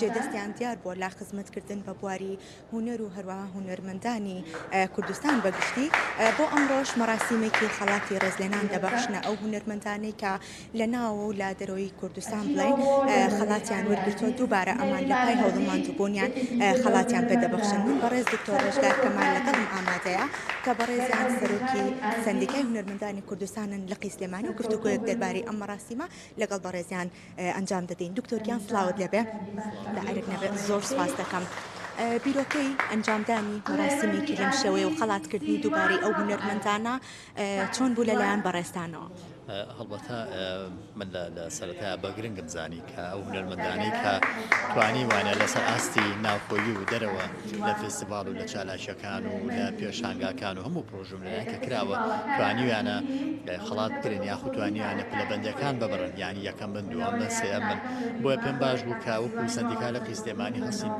جێدەستیان دیار بۆ لا خزمەتکردن بە بواری هونەر و هەروەها هونەرمەندانی کوردستان بەگشتی بۆ ئەمڕۆژ مەراسیمێکی خەڵاتی ڕێزلێنان دەبەخشنە ئەو هونەرمەندانەی کە لە ناوە و لا دەرەوەی کوردستان بڵێن خەڵاتیان وەرگرتووە دووبارە ئەمان لە پای هەوڵەماندووبوونیان خەڵاتیان پێدەبەخشن. من بەڕێز دکتۆر ڕێژدار کەمال لەگەڵم ئامادەیە کە بەڕێزیان سەرۆکی سەندیکای هونەرمەندانی کوردستانن لە قی سلێمانی و گفتوگۆیەک دەربارەی ئەم مەراسیمە لەگەڵ بەڕێزیان ئەنجام دەدەین. دکتۆرگیان سلااوت لەبێ لە ئەرک نەبێ زۆر سپاس دەکەم. بیرۆکەی ئەنجامدانی مەراسیمێکی لەم شێوەیە و خەڵاتکردنی دووبارەی ئەو هونەرمەندانە چۆن بوو لەلایەن بەڕێستانەوە؟ هەڵبەتە من لە سەرەتا بە گرنگم زانی کە ئەو هونەرمەندانەی کە توانی وانە لەسەر ئاستی ناوخۆیی و دەرەوە لە فێستیڤاڵ و لە چالاشەکان و لە پێشانگاکان و هەموو پرۆژەم لەلایەن کە کراوە توانیویانە خەڵاتکردن یاخود توانیویانە پلەبەندەکان ببڕن، یانی یەکەم بن دووەم بن سێەم بن. بۆیە پێم باش بوو کە وەکو سەندیکا لە قی سلێمانی هەستین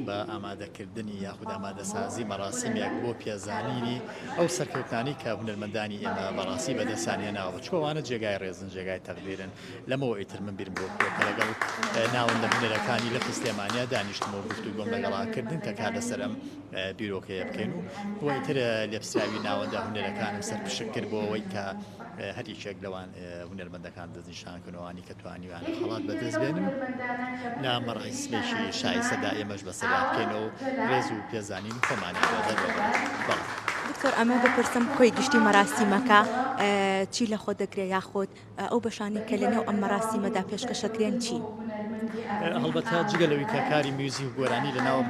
بە ئامادەکردنی یاخود ئامادەسازی مەراسیمێک بۆ پێزانینی ئەو سەرکەوتانی کە هونەرمەندانی ئێمە بەڕاستی بەدەستانهێناوە بچکۆوانە جێگای ڕێزن جێگای تەقدیرن. لەمەوە ئیتر من بیرم بۆ کە لەگەڵ ناوەندە هونەرەکانی لە قی سلێمانیا دانیشتمەوە گفتوگۆم لەگەڵاکردن کە کار لەسەر ئەم بیرۆکەیە بکەین و بۆ ئیتر لێپسراوی ناوەندە هونەرەکانم سەرپشک کرد بۆ ئەوەی کە هەریچێک لەوان هونەرمەندەکان دەستنیشانکردنەوەوانی کە توانیویانە خەڵات بەدەست بێنن لا مەڕایسمێکی شایستەدا ئێمەش بەسەریا بکەینەوە ڕێز و پێزانین خۆمانی بەڵ. دکتۆر ئەمە بپرسم کۆی گشتی مەراسیمەکە چی لە خۆ دەگرێت یاخۆت ئەو بەشانی کە لەنێو ئەم مەراسیمەدا پێشکەشەکرێن چی؟ هەڵبەتە جگەلەوەی کە کاری میوزی و گۆرانی لەناو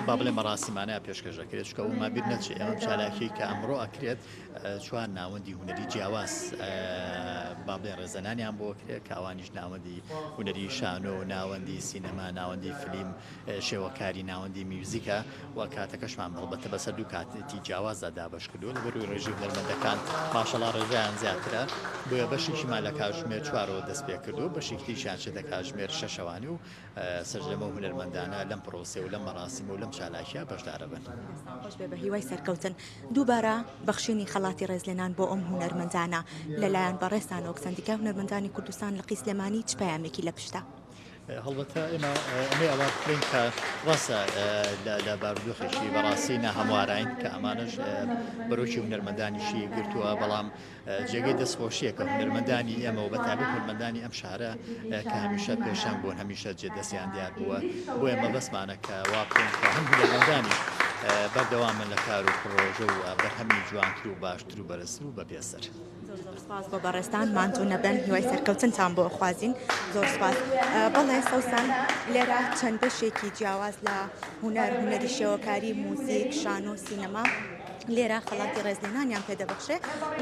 با بڵێ مەراسیمانەیە پێشکەشەکرێت چکە وما بیر نەچێ ئەم چالاکی کە ئەمڕۆ ئەکرێت چوار ناوەندی هونەری جیاواز با بڵێ ڕێزەنانیان بۆ کرێت کە ئەوانیش ناوەندی هونەری شانۆ، ناوەندی سینەما، ناوەندی فیلم، شێوەکاری ناوەندی میوزیکە و کاتەکەشمان هەڵبەتە بەسەر دوو کاتی جیاوازدا دابەش کردووە لە بەروی ڕێژی هونەرمەندەکان ماشەڵا ڕێژەیان زیاترە، بۆیە بەشێکیمان لە کاتژمێر چوارەوە دەست پێ کردو، بەشێکیشیان چێتە کاتژمێر شەشەوانی و سەرجەمە هونەرمەندانە لەم پرۆسێ و لەم مەراسیمە و لەم چالاکیە بەشدارە بن. خۆش بێ بە هیوای سەرکەوتن دووبارە بەخشینی خەڵاتی ڕێزلێنان بۆ ئەم هونەرمەندانە لەلایەن بەڕێستانەوە سەندیکای هونەرمەندانی کوردستان لە قی سلێمانی چ پەیامێکی لە پشتە؟ هەڵبەتە ئێمە ئەوە بڵین کە ڕاستە لە بارودۆخێکی بەڕاستی نەهەموارین کە ئەمانش بەرۆکی هونەرمەندانیشی گرتووە، بەڵام جێگەی دەستخۆشیە کە هونەرمەندانی ئێمە و بەتابەت هونەرمەندانی ئەم شارە کە هەمیشە پێشان بوون، هەمیشە جێدەستیان دیار بووە. بۆ ئێمە بەسمانە کە وا بکەین کە هەم هونەرمەندانی بەردەوامن لە کار و پرۆژە و بەرهەمی جوانتر و باشتر و بەرزتر و بەپێسەر. زۆر سپاس بۆ بەڕێستان مانتوو نەبن، هیوای سەرکەوتنتان بۆ خوازین. زۆر سپاس. بەڵێ سەوسان لێرە چەند بەشێکی جیاواز لە هونەری شێوەکاری، موزیک، شانۆ، سینەما لێرە خەڵاتی ڕێزلێنانیان پێدەبەخشێ.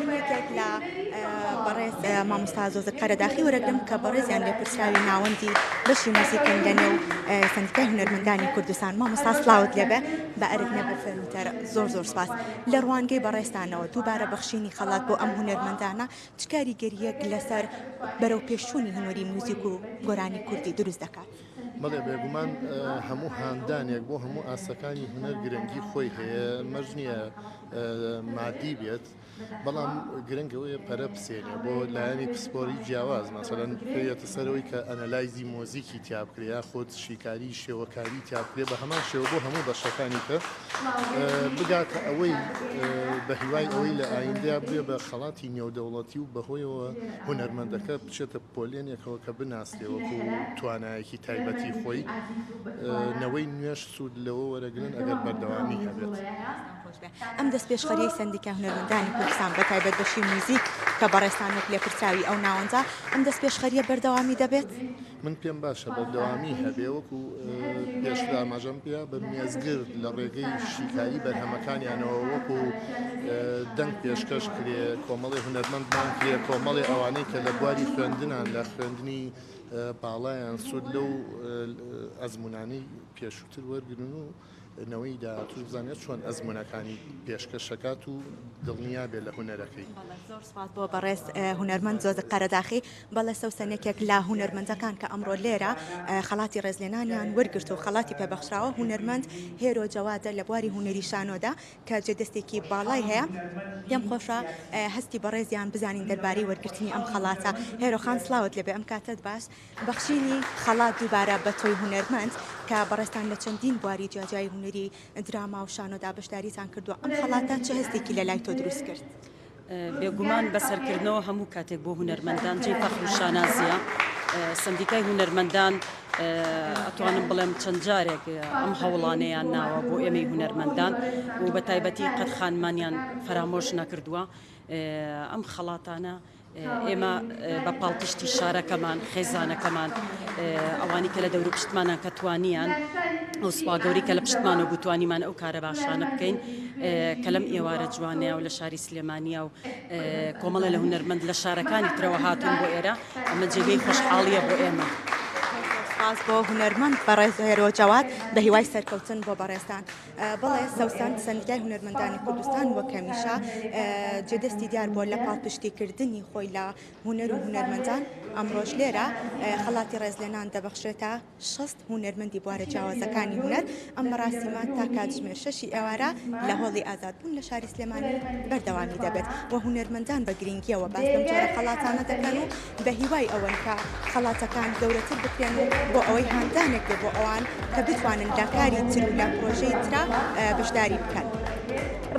من یەکێک لە بەڕێز مامۆستا زۆزەکارە داخی وەرەگرم کە بەڕێزیان لێپرسراوی ناوەندی بەشی موزیکن لەنێو سەندیکای هونەرمەندانی کوردستان. مامۆستا سلااوت لێبێ بە ئەرک نەبە فەرمیتەرە. زۆر سپاس. لە ڕوانگەی بەڕێستانەوە دووبارە بەخشینی خەڵات بۆ ئەم هونەرمەندانە چ کاریگەریەک لەسەر بەرەو پێشچوونی هونەری موزیک و گۆرانی کوردی دروست دەکات؟ بەڵێ بێگومان هەموو هاندانێک بۆ هەموو ئاسەکانی هونەر گرنگی خۆی هەیە، مەرج نییە مادی بێت، بەڵام گرنگەوەیە پەرە بسێنێ بۆ لایەنی پسپۆری جیاواز. مەسەڵەن پێوێتە سەرەوەی کە ئەنەلایزی مۆزیکی تیابکرێ، خۆت شیکاری شێوەکاری تیابکرێ بە هەمان شێوە بۆ هەموو بەشەکانی کە بگاتە ئەوەی بە هیوای ئەوەی لە ئایندەیە بێ بە خەڵاتی نێودەوڵەتی و بەهۆیەوە هونەرمەندەکە بچێتە پۆلێنێکەوە کە بناسێ وەکو توانایەکی تایبەتی خۆی، نەوەی نوێش سوود لەوە وەرەگرن ئەگەر بەردەوامی هەبێت. ئەم دەست پێشخەریەی سەندیکای هونەرمەندانی کوردستان بە تایبەت بەشی موزیک کە بەڕێستانێک لێپرسراوی ئەو ناوەندە ئەم دەست پێشخەریە بەردەوامی دەبێت؟ من پێم باشە بەردەوامی هەبێ، وەکو پێشدا ئاماژەم پێیا بە مێزگر لە ڕێگەی شیکایی بەرهەمەکانیانەوە وەکو دەنگ پێشکەش کرێ، کۆمەڵی هونەرمەندمان کرێ، کۆمەڵی ئەوانەی کە لە بواری خوێندنان لە خوێندنی باڵایان سوود لەو ئەزمونانەی پێشووتر وەرگن و نەوەی داهاتوو بزانێت چۆن ئەزمونەکانی پێشکەشەکات و دڵنیا بێت لە هونەرەکەی. زۆر سپاس بۆ بەڕێز هونەرمەند زۆزق قەرەداخی بەڵێ سەوسەنێکێک لا هونەرمەندەکان کە ئەمڕۆ لێرە خەڵاتی ڕێزلێنانیان وەرگرت و خەڵاتی پێبەخشراوە هونەرمەند هێرۆ جەوادە لە بواری هونەری شانۆدا کە جێدەستێکی باڵای هەیە پێم خۆشە هەستی بەڕێزیان بزانین دەربارەی وەرگرتنی ئەم خەڵاتە. هێرۆخان سلااوت لەبێ ئەم کاتت باش بەخشینی خەڵات دووبارە بە تۆی هونەرمەند کە بەڕێستان لە چەندین بواری جیاجای هونەری دراما و شانۆدا بەشداریتان کردووە ئەم خەڵاتە چه هەستێکی لە لای تۆ دروست کرد؟ بێگومان بەسەرکردنەوە هەموو کاتێک بۆ هونەرمەندان جێی فەخر و شانازیە. سندیکای هونەرمەندان ئەتوانم بڵێم چەند جارێک ئەم هەوڵانەیان ناوە بۆ ئێمەی هونەرمەندان و بە تایبەتی قەت خانمانیان فەرامۆش نەکردووە. ئەم خەڵاتانە ئێمە بە پاڵپشتی شارەکەمان خێزانەکەمان ئەوانی کە لە دەور پشتمانان کە توانیان ئەو سوپاگەوری کە لە پشتمانە بتوانیمان ئەو کارە باشانە بکەین کە لەم ئێوارە جوانەیە و لە شاری سلێمانیە و کۆمەڵە لە هونەرمەند لە شارەکانی ترەوە هاتوون بۆ ئێرە ئەمە جێگەی خۆشحاڵیە بۆ ئێمە. سپاس بۆ هونەرمەند بەڕێز هێرۆ جەواد بە هیوای سەرکەوتن بۆ بەڕێستان. بڵێ سەوسان سندیکای هونەرمەندانی کوردستان وەک هەمیشە جێدەستی دیار بۆ لە پاڵپشتیکردنی خۆی لە هونەر و هونەرمەندان ئەمڕۆژ لێرە خەڵاتی ڕێزلێنان دەبەخشێتە 6 هونەرمەندی بوارە جیاوازەکانی هونەر. ئەم مەراسیمە تا کاتژمێر 6 ئێوارە لە هۆڵی ئازادبوون لە شاری سلێمانی بەردەوامی دەبێت و هونەرمەندان بە گرنگیەوە باس بەم جۆرە خەڵاتانە دەکەن و بە هیوای ئەوەن کە خەڵاتەکان گەورەتر بکرێن و بۆ ئەوەی هاندانێک بێ بۆ ئەوان کە بتوانن لە کاری تر و لە پرۆژەی ترا بەشداری بکەن.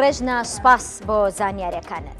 ڕێژنا سپاس بۆ زانیاریەکانت.